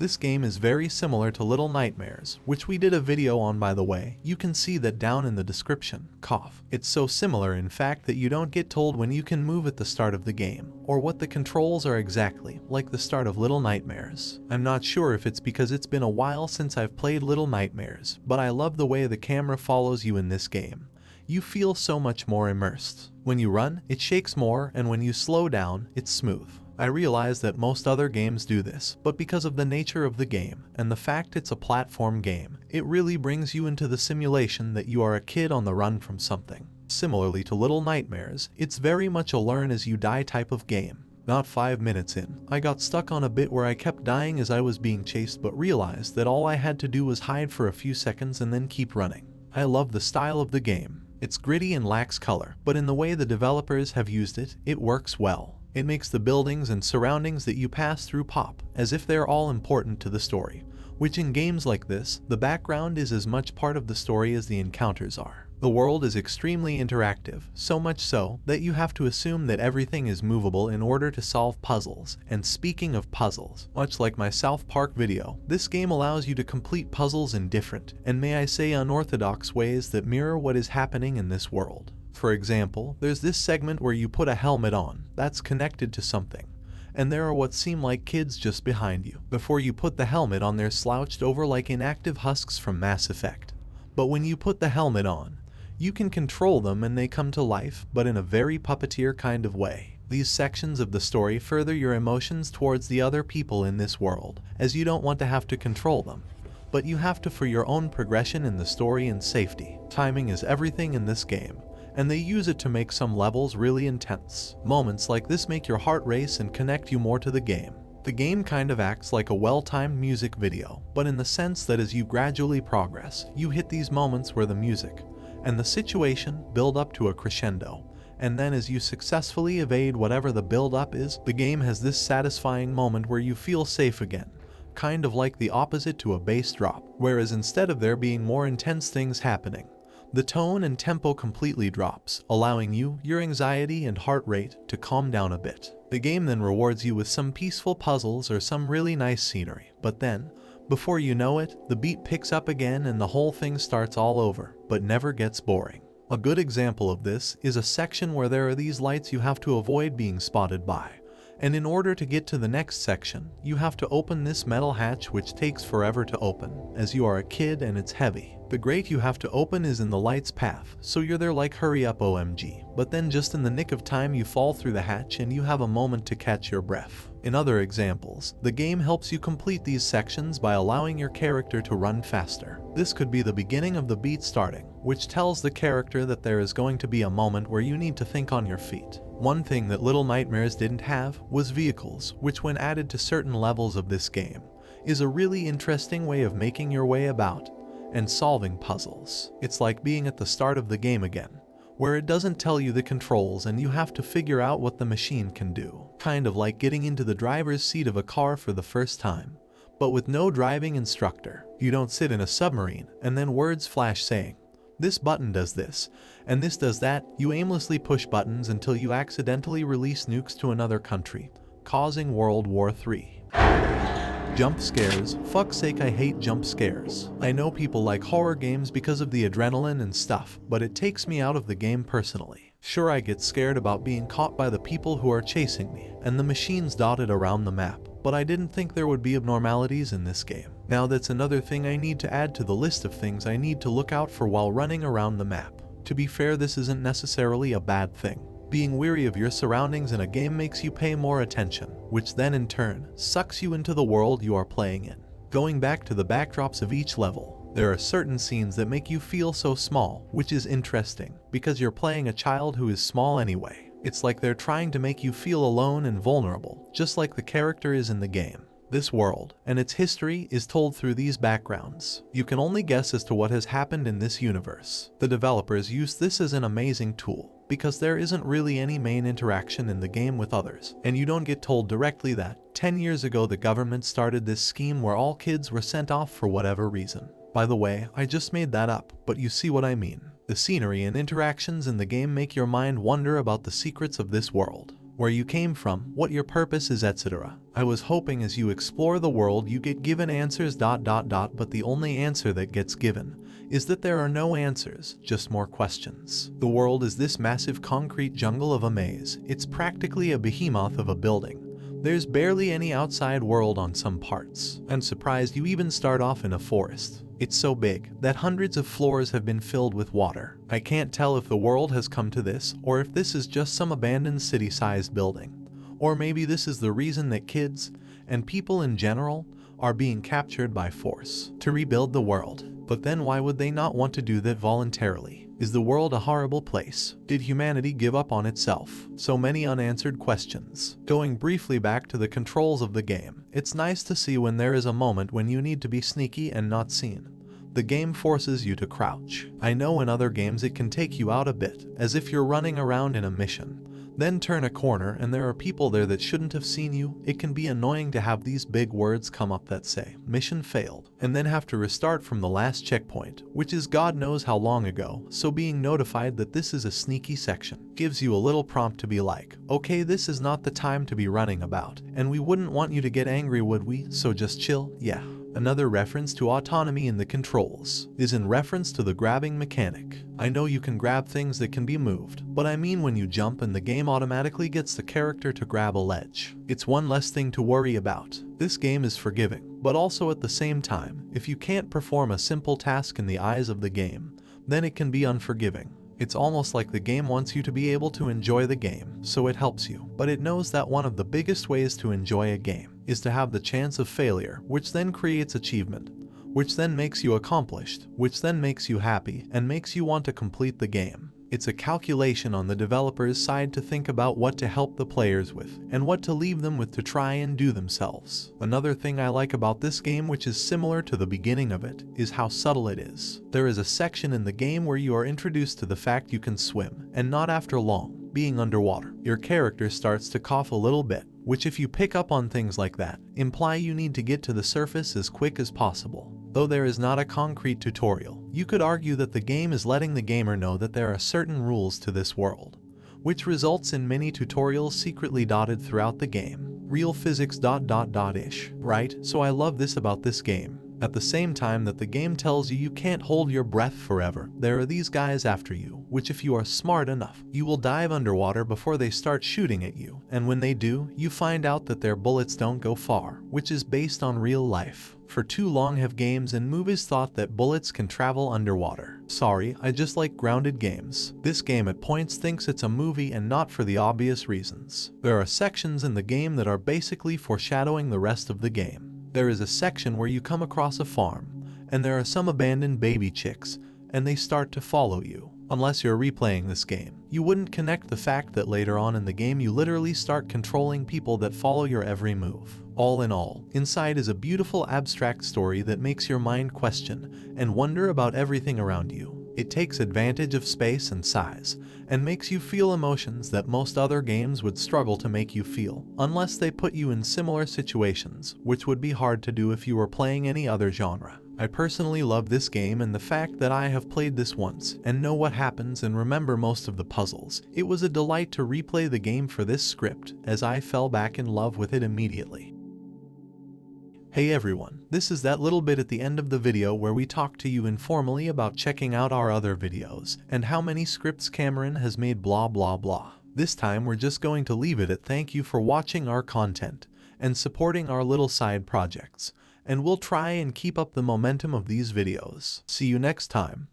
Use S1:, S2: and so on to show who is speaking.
S1: This game is very similar to Little Nightmares, which we did a video on by the way. You can see that down in the description. Cough. It's so similar in fact that you don't get told when you can move at the start of the game, or what the controls are exactly, like the start of Little Nightmares. I'm not sure if it's because it's been a while since I've played Little Nightmares, but I love the way the camera follows you in this game. You feel so much more immersed. When you run, it shakes more, and when you slow down, it's smooth. I realize that most other games do this, but because of the nature of the game, and the fact it's a platform game, it really brings you into the simulation that you are a kid on the run from something. Similarly to Little Nightmares, it's very much a learn as you die type of game. Not 5 minutes in, I got stuck on a bit where I kept dying as I was being chased but realized that all I had to do was hide for a few seconds and then keep running. I love the style of the game. It's gritty and lacks color, but in the way the developers have used it, it works well. It makes the buildings and surroundings that you pass through pop, as if they're all important to the story, which in games like this, the background is as much part of the story as the encounters are. The world is extremely interactive, so much so that you have to assume that everything is movable in order to solve puzzles. And speaking of puzzles, much like my South Park video, this game allows you to complete puzzles in different, and may I say unorthodox ways that mirror what is happening in this world. For example, there's this segment where you put a helmet on that's connected to something, and there are what seem like kids just behind you. Before you put the helmet on, they're slouched over like inactive husks from Mass Effect. But when you put the helmet on, you can control them and they come to life, but in a very puppeteer kind of way. These sections of the story further your emotions towards the other people in this world, as you don't want to have to control them, but you have to for your own progression in the story and safety. Timing is everything in this game, and they use it to make some levels really intense. Moments like this make your heart race and connect you more to the game. The game kind of acts like a well-timed music video, but in the sense that as you gradually progress, you hit these moments where the music and the situation build up to a crescendo, and then as you successfully evade whatever the build-up is, the game has this satisfying moment where you feel safe again, kind of like the opposite to a bass drop, whereas instead of there being more intense things happening, the tone and tempo completely drops, allowing you, your anxiety and heart rate to calm down a bit. The game then rewards you with some peaceful puzzles or some really nice scenery, but then, before you know it, the beat picks up again and the whole thing starts all over, but never gets boring. A good example of this is a section where there are these lights you have to avoid being spotted by. And in order to get to the next section, you have to open this metal hatch which takes forever to open, as you are a kid and it's heavy. The grate you have to open is in the light's path, so you're there like hurry up OMG, but then just in the nick of time you fall through the hatch and you have a moment to catch your breath. In other examples, the game helps you complete these sections by allowing your character to run faster. This could be the beginning of the beat starting, which tells the character that there is going to be a moment where you need to think on your feet. One thing that Little Nightmares didn't have was vehicles, which when added to certain levels of this game, is a really interesting way of making your way about and solving puzzles. It's like being at the start of the game again, where it doesn't tell you the controls and you have to figure out what the machine can do. Kind of like getting into the driver's seat of a car for the first time, but with no driving instructor. You don't sit in a submarine and then words flash saying, "This button does this, and this does that." You aimlessly push buttons until you accidentally release nukes to another country, causing World War III. Jump scares. Fuck's sake, I hate jump scares. I know people like horror games because of the adrenaline and stuff, but it takes me out of the game personally. Sure, I get scared about being caught by the people who are chasing me, and the machines dotted around the map, but I didn't think there would be abnormalities in this game. Now that's another thing I need to add to the list of things I need to look out for while running around the map. To be fair, this isn't necessarily a bad thing. Being weary of your surroundings in a game makes you pay more attention, which then in turn sucks you into the world you are playing in. Going back to the backdrops of each level, there are certain scenes that make you feel so small, which is interesting, because you're playing a child who is small anyway. It's like they're trying to make you feel alone and vulnerable, just like the character is in the game. This world, and its history, is told through these backgrounds. You can only guess as to what has happened in this universe. The developers use this as an amazing tool, because there isn't really any main interaction in the game with others, and you don't get told directly that 10 years ago the government started this scheme where all kids were sent off for whatever reason. By the way, I just made that up, but you see what I mean. The scenery and interactions in the game make your mind wonder about the secrets of this world. where you came from, what your purpose is, etc. I was hoping as you explore the world you get given answers ... but the only answer that gets given is that there are no answers, just more questions. The world is this massive concrete jungle of a maze. It's practically a behemoth of a building. There's barely any outside world on some parts. I'm surprised you even start off in a forest. It's so big that hundreds of floors have been filled with water. I can't tell if the world has come to this or if this is just some abandoned city-sized building. Or maybe this is the reason that kids, and people in general, are being captured by force to rebuild the world. But then why would they not want to do that voluntarily? Is the world a horrible place? Did humanity give up on itself? So many unanswered questions. Going briefly back to the controls of the game, it's nice to see when there is a moment when you need to be sneaky and not seen. The game forces you to crouch. I know in other games it can take you out a bit, as if you're running around in a mission. Then turn a corner and there are people there that shouldn't have seen you. It can be annoying to have these big words come up that say, "Mission failed," and then have to restart from the last checkpoint, which is God knows how long ago, so being notified that this is a sneaky section gives you a little prompt to be like, okay, this is not the time to be running about, and we wouldn't want you to get angry, would we? So just chill, yeah. Another reference to autonomy in the controls is in reference to the grabbing mechanic. I know you can grab things that can be moved, but I mean when you jump and the game automatically gets the character to grab a ledge. It's one less thing to worry about. This game is forgiving, but also at the same time, if you can't perform a simple task in the eyes of the game, then it can be unforgiving. It's almost like the game wants you to be able to enjoy the game, so it helps you. But it knows that one of the biggest ways to enjoy a game is to have the chance of failure, which then creates achievement, which then makes you accomplished, which then makes you happy and makes you want to complete the game. It's a calculation on the developer's side to think about what to help the players with and what to leave them with to try and do themselves. Another thing I like about this game, which is similar to the beginning of it, is how subtle it is. There is a section in the game where you are introduced to the fact you can swim, and not after long being underwater. Your character starts to cough a little bit, which if you pick up on things like that, imply you need to get to the surface as quick as possible. Though there is not a concrete tutorial, you could argue that the game is letting the gamer know that there are certain rules to this world, which results in many tutorials secretly dotted throughout the game. Real physics ... ish, right? So I love this about this game. At the same time that the game tells you you can't hold your breath forever, there are these guys after you, which if you are smart enough, you will dive underwater before they start shooting at you, and when they do, you find out that their bullets don't go far, which is based on real life. For too long have games and movies thought that bullets can travel underwater. Sorry, I just like grounded games. This game at points thinks it's a movie and not for the obvious reasons. There are sections in the game that are basically foreshadowing the rest of the game. There is a section where you come across a farm, and there are some abandoned baby chicks, and they start to follow you. Unless you're replaying this game, you wouldn't connect the fact that later on in the game you literally start controlling people that follow your every move. All in all, Inside is a beautiful abstract story that makes your mind question and wonder about everything around you. It takes advantage of space and size, and makes you feel emotions that most other games would struggle to make you feel, unless they put you in similar situations, which would be hard to do if you were playing any other genre. I personally love this game and the fact that I have played this once and know what happens and remember most of the puzzles. It was a delight to replay the game for this script, as I fell back in love with it immediately. Hey everyone, this is that little bit at the end of the video where we talk to you informally about checking out our other videos and how many scripts Cameron has made blah blah blah. This time we're just going to leave it at thank you for watching our content and supporting our little side projects, and we'll try and keep up the momentum of these videos. See you next time.